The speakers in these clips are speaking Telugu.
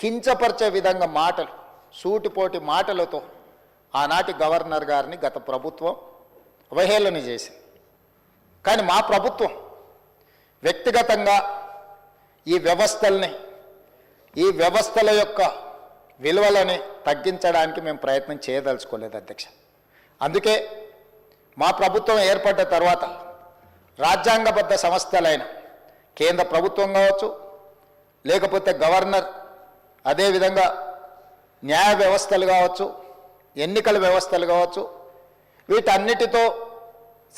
కించపరిచే విధంగా మాటలు, సూటిపోటి మాటలతో ఆనాటి గవర్నర్ గారిని గత ప్రభుత్వం అవహేళన చేసింది. కానీ మా ప్రభుత్వం వ్యక్తిగతంగా ఈ వ్యవస్థల యొక్క విలువలని తగ్గించడానికి మేము ప్రయత్నం చేయదలుచుకోలేదు అధ్యక్ష. అందుకే మా ప్రభుత్వం ఏర్పడ్డ తర్వాత రాజ్యాంగబద్ధ సంస్థలైన కేంద్ర ప్రభుత్వం కావచ్చు, లేకపోతే గవర్నర్, అదేవిధంగా న్యాయ వ్యవస్థలు కావచ్చు, ఎన్నికల వ్యవస్థలు కావచ్చు, వీటన్నిటితో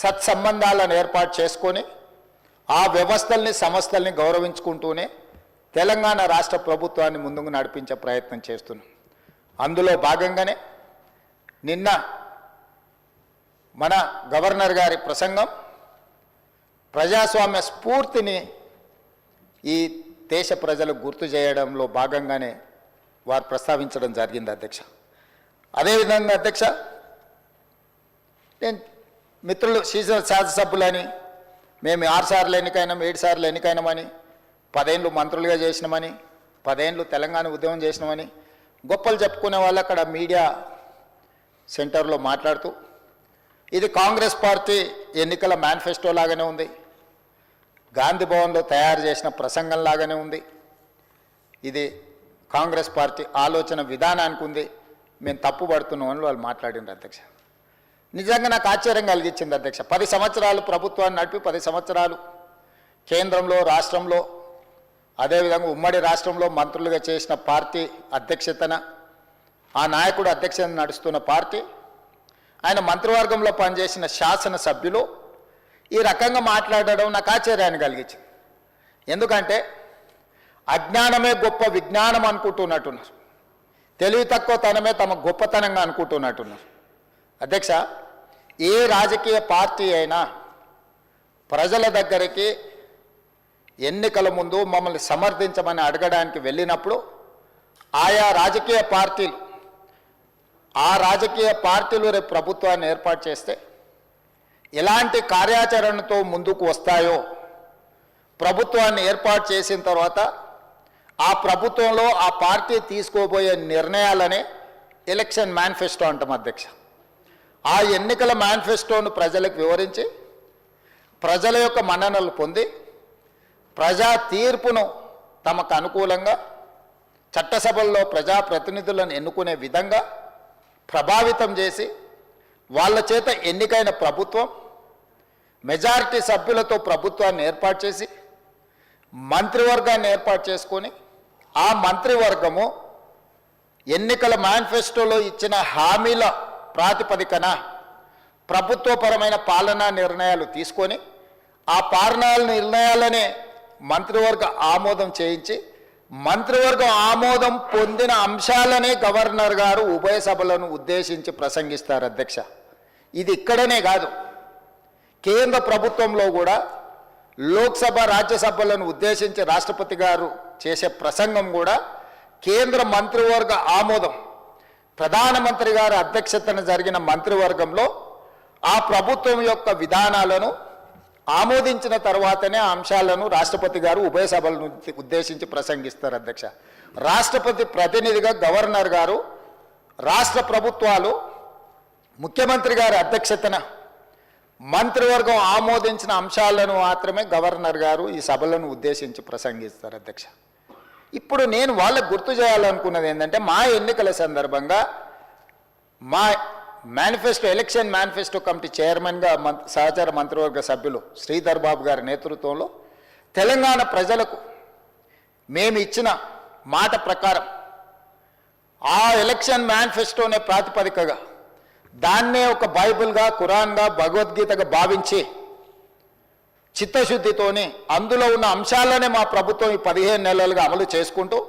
సత్సంబంధాలను ఏర్పాటు చేసుకొని ఆ వ్యవస్థల్ని, సంస్థల్ని గౌరవించుకుంటూనే తెలంగాణ రాష్ట్ర ప్రభుత్వాన్ని ముందుకు నడిపించే ప్రయత్నం చేస్తున్నాం. అందులో భాగంగానే నిన్న మన గవర్నర్ గారి ప్రసంగం ప్రజాస్వామ్య స్ఫూర్తిని ఈ దేశ ప్రజలకు గుర్తు చేయడంలో భాగంగానే వారు ప్రస్తావించడం జరిగింది అధ్యక్ష. అదేవిధంగా అధ్యక్ష, నేను మిత్రులు శాసనసభ్యులని మేము 6 సార్లు ఎన్నికైనాం, 7 సార్లు ఎన్నికైనామని, 10 ఏళ్ళు మంత్రులుగా చేసినామని, 10 ఏళ్ళు తెలంగాణ ఉద్యమం చేసినామని గొప్పలు చెప్పుకునే వాళ్ళు అక్కడ మీడియా సెంటర్లో మాట్లాడుతూ ఇది కాంగ్రెస్ పార్టీ ఎన్నికల మేనిఫెస్టో లాగానే ఉంది, గాంధీ భవన్లో తయారు చేసిన ప్రసంగం లాగానే ఉంది, ఇది కాంగ్రెస్ పార్టీ ఆలోచన విధానానికి ఉంది, మేము తప్పు పడుతున్నాం అని వాళ్ళు మాట్లాడినారు అధ్యక్ష. నిజంగా నాకు ఆశ్చర్యం కలిగించింది అధ్యక్ష. 10 సంవత్సరాలు ప్రభుత్వాన్ని నడిపి 10 సంవత్సరాలు కేంద్రంలో, రాష్ట్రంలో, అదేవిధంగా ఉమ్మడి రాష్ట్రంలో మంత్రులుగా చేసిన పార్టీ అధ్యక్షతన, ఆ నాయకుడు అధ్యక్షతన నడుస్తున్న పార్టీ, ఆయన మంత్రివర్గంలో పనిచేసిన శాసనసభ్యులు ఈ రకంగా మాట్లాడడం నాకు ఆశ్చర్యాన్ని కలిగించింది. ఎందుకంటే అజ్ఞానమే గొప్ప విజ్ఞానం అనుకుంటున్నట్టున్నారు, తెలివి తక్కువ తనమే తమ గొప్పతనంగా అనుకుంటున్నట్టున్నారు. అధ్యక్ష, ఏ రాజకీయ పార్టీ అయినా ప్రజల దగ్గరికి ఎన్నికల ముందు మమ్మల్ని సమర్థించమని అడగడానికి వెళ్ళినప్పుడు ఆయా రాజకీయ పార్టీలు రేపు ప్రభుత్వాన్ని ఏర్పాటు చేస్తే ఎలాంటి కార్యాచరణతో ముందుకు వస్తాయో, ప్రభుత్వాన్ని ఏర్పాటు చేసిన తర్వాత ఆ ప్రభుత్వంలో ఆ పార్టీ తీసుకోబోయే నిర్ణయాలనే ఎలక్షన్ మేనిఫెస్టో అంటాం అధ్యక్ష. ఆ ఎన్నికల మేనిఫెస్టోను ప్రజలకు వివరించి ప్రజల యొక్క మన్ననలు పొంది ప్రజా తీర్పును తమకు అనుకూలంగా చట్టసభల్లో ప్రజాప్రతినిధులను ఎన్నుకునే విధంగా ప్రభావితం చేసి వాళ్ళ చేత ఎన్నికైన ప్రభుత్వం మెజారిటీ సభ్యులతో ప్రభుత్వాన్ని ఏర్పాటు చేసి మంత్రివర్గాన్ని ఏర్పాటు చేసుకొని ఆ మంత్రివర్గము ఎన్నికల మేనిఫెస్టోలో ఇచ్చిన హామీల ప్రాతిపదికన ప్రభుత్వపరమైన పాలనా నిర్ణయాలు తీసుకొని ఆ పాలనా నిర్ణయాలనే మంత్రివర్గ ఆమోదం చేయించి మంత్రివర్గం ఆమోదం పొందిన అంశాలనే గవర్నర్ గారు ఉభయ సభలను ఉద్దేశించి ప్రసంగిస్తారు అధ్యక్ష. ఇది ఇక్కడనే కాదు, కేంద్ర ప్రభుత్వంలో కూడా లోక్సభ, రాజ్యసభలను ఉద్దేశించి రాష్ట్రపతి గారు చేసే ప్రసంగం కూడా కేంద్ర మంత్రివర్గ ఆమోదం, ప్రధానమంత్రి గారి అధ్యక్షతన జరిగిన మంత్రివర్గంలో ఆ ప్రభుత్వం యొక్క విధానాలను ఆమోదించిన తర్వాతనే ఆ అంశాలను రాష్ట్రపతి గారు ఉభయ సభలను ఉద్దేశించి ప్రసంగిస్తారు అధ్యక్ష. రాష్ట్రపతి ప్రతినిధిగా గవర్నర్ గారు, రాష్ట్ర ప్రభుత్వాలు ముఖ్యమంత్రి గారి అధ్యక్షతన మంత్రివర్గం ఆమోదించిన అంశాలను మాత్రమే గవర్నర్ గారు ఈ సభలను ఉద్దేశించి ప్రసంగిస్తారు అధ్యక్ష. ఇప్పుడు నేను వాళ్ళకు గుర్తు చేయాలనుకున్నది ఏంటంటే, మా ఎన్నికల సందర్భంగా మా మేనిఫెస్టో, ఎలక్షన్ మేనిఫెస్టో కమిటీ చైర్మన్గా సహచార మంత్రివర్గ సభ్యులు శ్రీధర్ బాబు గారి నేతృత్వంలో తెలంగాణ ప్రజలకు మేము ఇచ్చిన మాట ప్రకారం ఆ ఎలక్షన్ మేనిఫెస్టోనే ప్రాతిపదికగా దాన్నే ఒక బైబిల్గా, ఖురాన్గా, భగవద్గీతగా భావించి చిత్తశుద్ధితోని అందులో ఉన్న అంశాలనే మా ప్రభుత్వం ఈ 15 నెలలుగా అమలు చేసుకుంటూ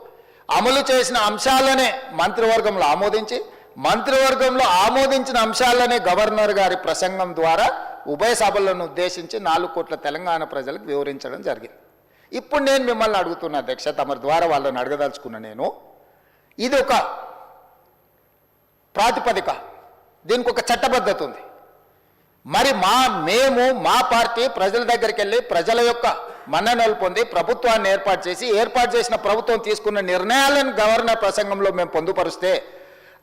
అమలు చేసిన అంశాలనే మంత్రివర్గంలో ఆమోదించి మంత్రివర్గంలో ఆమోదించిన అంశాలనే గవర్నర్ గారి ప్రసంగం ద్వారా ఉభయ సభలను ఉద్దేశించి 4 కోట్ల తెలంగాణ ప్రజలకు వివరించడం జరిగింది. ఇప్పుడు నేను మిమ్మల్ని అడుగుతున్నా అధ్యక్ష, తమ ద్వారా వాళ్ళని అడగదలుచుకున్న నేను, ఇది ఒక ప్రాతిపదిక, దీనికి ఒక చట్టబద్ధత ఉంది. మరి మా పార్టీ ప్రజల దగ్గరికి వెళ్ళి ప్రజల యొక్క మన్ననలు పొంది ప్రభుత్వాన్ని ఏర్పాటు చేసిన ప్రభుత్వం తీసుకున్న నిర్ణయాలను గవర్నర్ ప్రసంగంలో మేము పొందుపరిస్తే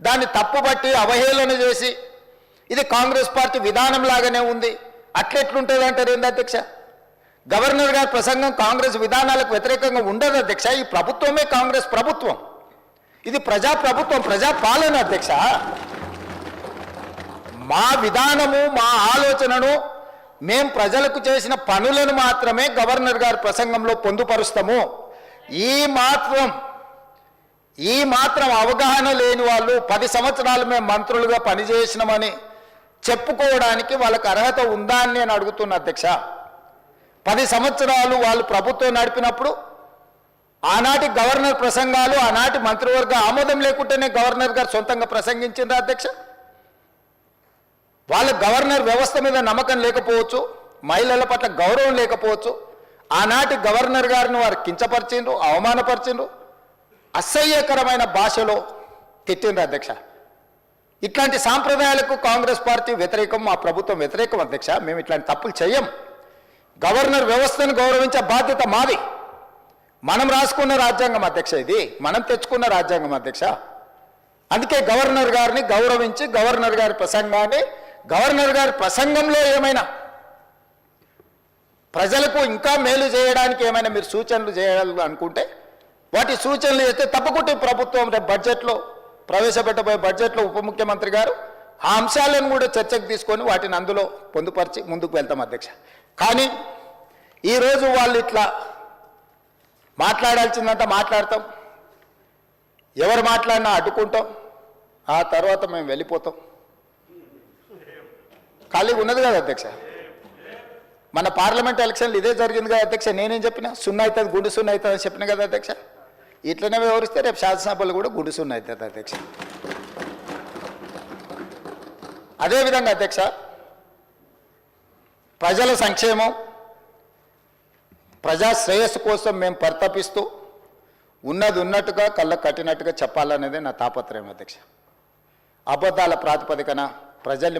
దాన్ని తప్పుబట్టి అవహేళన చేసి ఇది కాంగ్రెస్ పార్టీ విధానం లాగానే ఉంది అట్లెట్లుంటుంది అంటారు ఏంది అధ్యక్ష? గవర్నర్ గారి ప్రసంగం కాంగ్రెస్ విధానాలకు వ్యతిరేకంగా ఉండదు అధ్యక్ష. ఈ ప్రభుత్వమే కాంగ్రెస్ ప్రభుత్వం, ఇది ప్రజాప్రభుత్వం, ప్రజాపాలన అధ్యక్ష. మా విధానము మా ఆలోచనను మేం ప్రజలకు చేసిన పనులను మాత్రమే గవర్నర్ గారి ప్రసంగంలో పొందుపరుస్తాము. ఈ మాత్రం అవగాహన లేని వాళ్ళు 10 సంవత్సరాలు మేము మంత్రులుగా పనిచేసినామని చెప్పుకోవడానికి వాళ్ళకి అర్హత ఉందా అని నేను అడుగుతున్నా అధ్యక్ష. 10 సంవత్సరాలు వాళ్ళు ప్రభుత్వం నడిపినప్పుడు ఆనాటి గవర్నర్ ప్రసంగాలు ఆనాటి మంత్రివర్గ ఆమోదం లేకుంటేనే గవర్నర్ గారు సొంతంగా ప్రసంగించిండ్రా అధ్యక్ష? వాళ్ళ గవర్నర్ వ్యవస్థ మీద నమ్మకం లేకపోవచ్చు, మహిళల పట్ల గౌరవం లేకపోవచ్చు. ఆనాటి గవర్నర్ గారిని వారు కించపరిచిండ్రు, అవమానపరిచిండ్రు, అసహ్యకరమైన భాషలో తిట్టిండ్రు అధ్యక్ష. ఇట్లాంటి సాంప్రదాయాలకు కాంగ్రెస్ పార్టీ వ్యతిరేకం, మా ప్రభుత్వం వ్యతిరేకం అధ్యక్ష. మేము ఇట్లాంటి తప్పులు చెయ్యం. గవర్నర్ వ్యవస్థను గౌరవించే బాధ్యత మాది. మనం రాసుకున్న రాజ్యాంగం అధ్యక్ష, ఇది మనం తెచ్చుకున్న రాజ్యాంగం అధ్యక్ష. అందుకే గవర్నర్ గారిని గౌరవించి గవర్నర్ గారి ప్రసంగాన్ని, గవర్నర్ గారి ప్రసంగంలో ఏమైనా ప్రజలకు ఇంకా మేలు చేయడానికి ఏమైనా మీరు సూచనలు చేయాలి అనుకుంటే వాటి సూచనలు చేస్తే తప్పకుండా ప్రభుత్వం రేపు బడ్జెట్లో ప్రవేశపెట్టబోయే బడ్జెట్లో ఉప ముఖ్యమంత్రి గారు ఆ అంశాలను కూడా చర్చకు తీసుకొని వాటిని అందులో పొందుపరిచి ముందుకు వెళ్తాం అధ్యక్ష. కానీ ఈరోజు వాళ్ళు ఇట్లా మాట్లాడాల్సిందంతా మాట్లాడతాం, ఎవరు మాట్లాడినా అడ్డుకుంటాం, ఆ తర్వాత మేము వెళ్ళిపోతాం. ఖాళీగా ఉన్నది కదా అధ్యక్ష. మన పార్లమెంట్ ఎలక్షన్లు ఇదే జరిగింది కదా అధ్యక్ష. నేనేం చెప్పినా 0 అవుతుంది, గుండు 0 అవుతుంది అని చెప్పిన కదా అధ్యక్ష. ఇట్లనే వివరిస్తే రేపు శాసనసభలు కూడా గుండు 0 అవుతుంది అధ్యక్ష. అదేవిధంగా అధ్యక్ష, ప్రజల సంక్షేమం, ప్రజా శ్రేయస్సు కోసం మేము పరితపిస్తూ ఉన్నది ఉన్నట్టుగా కళ్ళకు కట్టినట్టుగా చెప్పాలనేదే నా తాపత్రయం అధ్యక్ష. అబద్ధాల ప్రాతిపదికన ప్రజల్ని